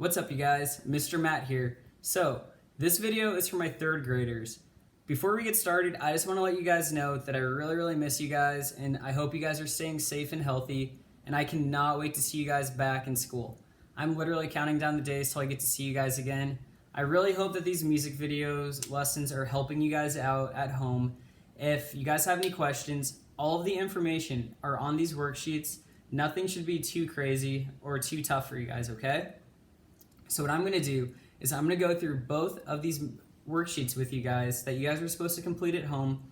What's up, you guys? Mr. Matt here. So, this video is for my third graders. Before we get started, I just want to let you guys know that I really miss you guys, and I hope you guys are staying safe and healthy, and I cannot wait to see you guys back in school. I'm literally counting down the days till I get to see you guys again. I really hope that these music videos, lessons are helping you guys out at home. If you guys have any questions, all of the information are on these worksheets. Nothing should be too crazy or too tough for you guys, okay? So what I'm going to do is I'm going to go through both of these worksheets with you guys that you guys are supposed to complete at home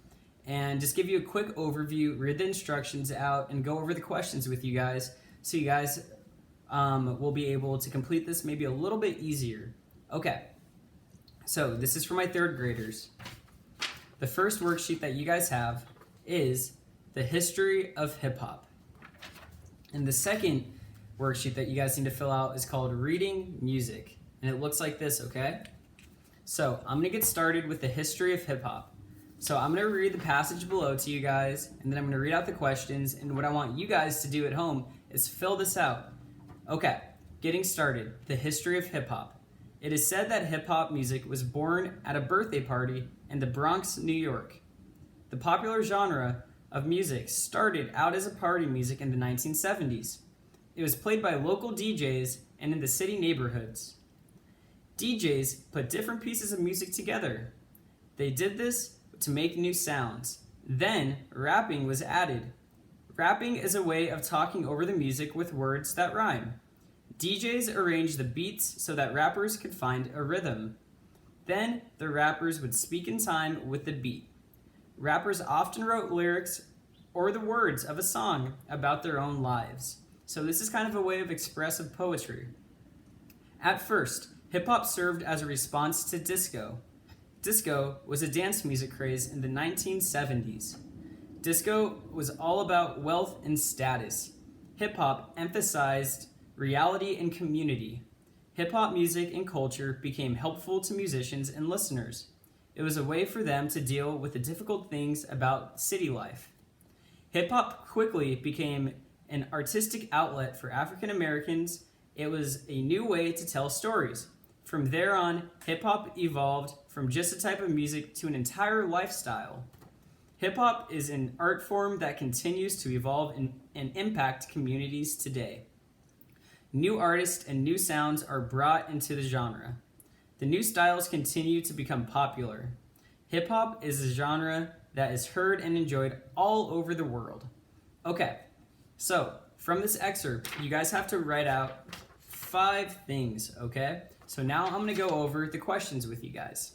and just give you a quick overview, read the instructions out, and go over the questions with you guys so you guys will be able to complete this maybe a little bit easier. Okay, so this is for my third graders. The first worksheet that you guys have is the history of hip hop. And the second worksheet that you guys need to fill out is called Reading Music. And it looks like this, okay? So I'm going to get started with the history of hip hop. So I'm going to read the passage below to you guys, and then I'm going to read out the questions, and what I want you guys to do at home is fill this out. Okay, getting started. The history of hip hop. It is said that hip hop music was born at a birthday party in the Bronx, New York. The popular genre of music started out as a party music in the 1970s. It was played by local DJs and in the city neighborhoods. DJs put different pieces of music together. They did this to make new sounds. Then, rapping was added. Rapping is a way of talking over the music with words that rhyme. DJs arranged the beats so that rappers could find a rhythm. Then, the rappers would speak in time with the beat. Rappers often wrote lyrics or the words of a song about their own lives. So this is kind of a way of expressive poetry. At first, hip-hop served as a response to disco. Disco was a dance music craze in the 1970s. Disco was all about wealth and status. Hip-hop emphasized reality and community. Hip-hop music and culture became helpful to musicians and listeners. It was a way for them to deal with the difficult things about city life. Hip-hop quickly became an artistic outlet for African Americans. It was a new way to tell stories. From there on, hip-hop evolved from just a type of music to an entire lifestyle. Hip-hop is an art form that continues to evolve and impact communities today. New artists and new sounds are brought into the genre. The new styles continue to become popular. Hip-hop is a genre that is heard and enjoyed all over the world. Okay, so from this excerpt, you guys have to write out 5 things, okay? So now I'm going to go over the questions with you guys.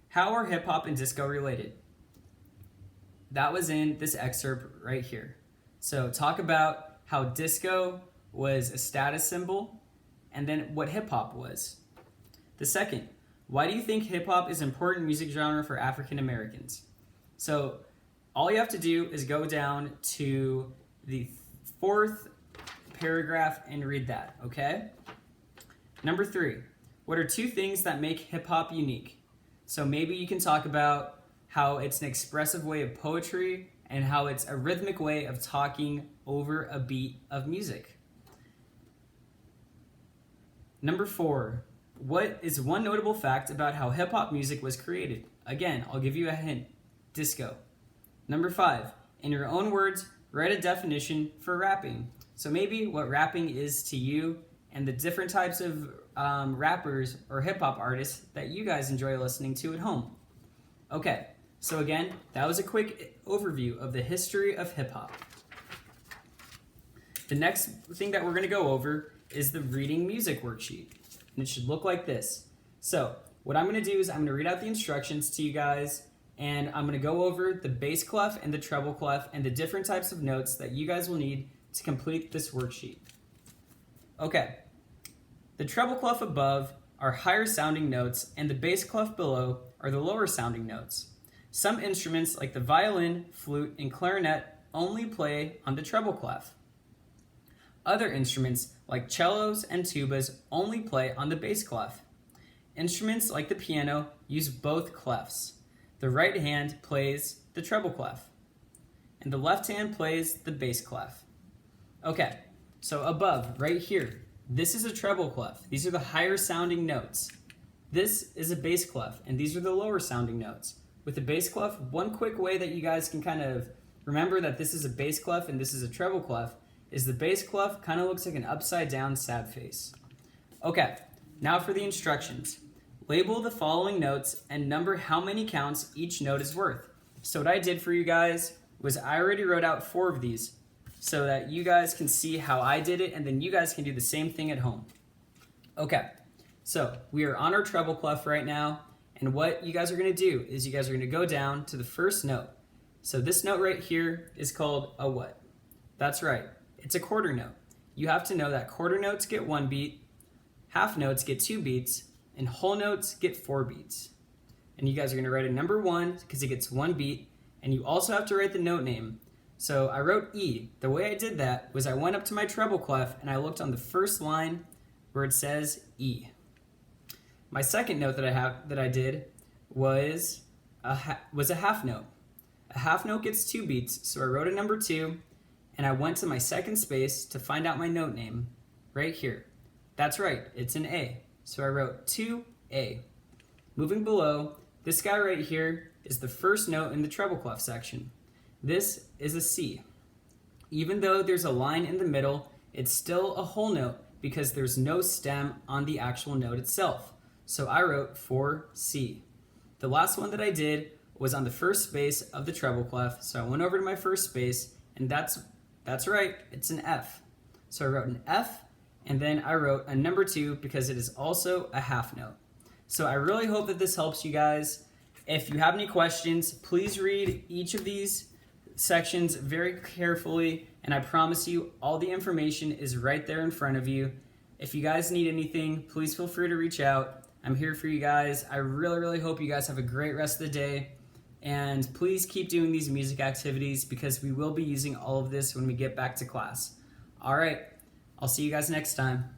How are hip-hop and disco related? That was in this excerpt right here. So talk about how disco was a status symbol and then what hip-hop was. The second, why do you think hip-hop is an important music genre for African Americans? So all you have to do is go down to the 4th paragraph and read that, okay? Number 3, what are 2 things that make hip-hop unique? So maybe you can talk about how it's an expressive way of poetry and how it's a rhythmic way of talking over a beat of music. Number 4, what is one notable fact about how hip-hop music was created? Again, I'll give you a hint. Disco. Number 5, in your own words, write a definition for rapping. So maybe what rapping is to you and the different types of rappers or hip-hop artists that you guys enjoy listening to at home. Okay, so again, that was a quick overview of the history of hip-hop. The next thing that we're going to go over is the reading music worksheet. And it should look like this. So what I'm going to do is I'm going to read out the instructions to you guys, and I'm going to go over the bass clef and the treble clef and the different types of notes that you guys will need to complete this worksheet. Okay, the treble clef above are higher sounding notes, and the bass clef below are the lower sounding notes. Some instruments like the violin, flute, and clarinet only play on the treble clef. Other instruments like cellos and tubas only play on the bass clef. Instruments like the piano use both clefs. The right hand plays the treble clef, and the left hand plays the bass clef. Okay, so above, right here, This is a treble clef. These are the higher sounding notes. This is a bass clef, and these are the lower sounding notes. With the bass clef, one quick way that you guys can kind of remember that this is a bass clef and this is a treble clef is the bass clef kind of looks like an upside down sad face. Okay, now for the instructions. Label the following notes and number how many counts each note is worth. So what I did for you guys was I already wrote out 4 of these so that you guys can see how I did it, and then you guys can do the same thing at home. Okay, so we are on our treble clef right now, and what you guys are going to do is you guys are going to go down to the first note. So this note right here is called a what? That's right, it's a quarter note. You have to know that quarter notes get 1 beat, half notes get 2 beats, and whole notes get 4 beats. And you guys are going to write a number 1 because it gets 1 beat, and you also have to write the note name. So I wrote E. The way I did that was I went up to my treble clef and I looked on the first line where it says E. My second note that I did was a half note. A half note gets 2 beats, so I wrote a number 2, and I went to my second space to find out my note name right here. That's right, it's an A. So I wrote 2A. Moving below, this guy right here is the first note in the treble clef section. This is a C. Even though there's a line in the middle, it's still a whole note because there's no stem on the actual note itself. So I wrote 4C. The last one that I did was on the first space of the treble clef, so I went over to my first space, and that's right, it's an F. So I wrote an F, and then I wrote a number 2 because it is also a half note. So I really hope that this helps you guys. If you have any questions, please read each of these sections very carefully, and I promise you all the information is right there in front of you. If you guys need anything, please feel free to reach out. I'm here for you guys. I really hope you guys have a great rest of the day, and please keep doing these music activities because we will be using all of this when we get back to class. All right, I'll see you guys next time.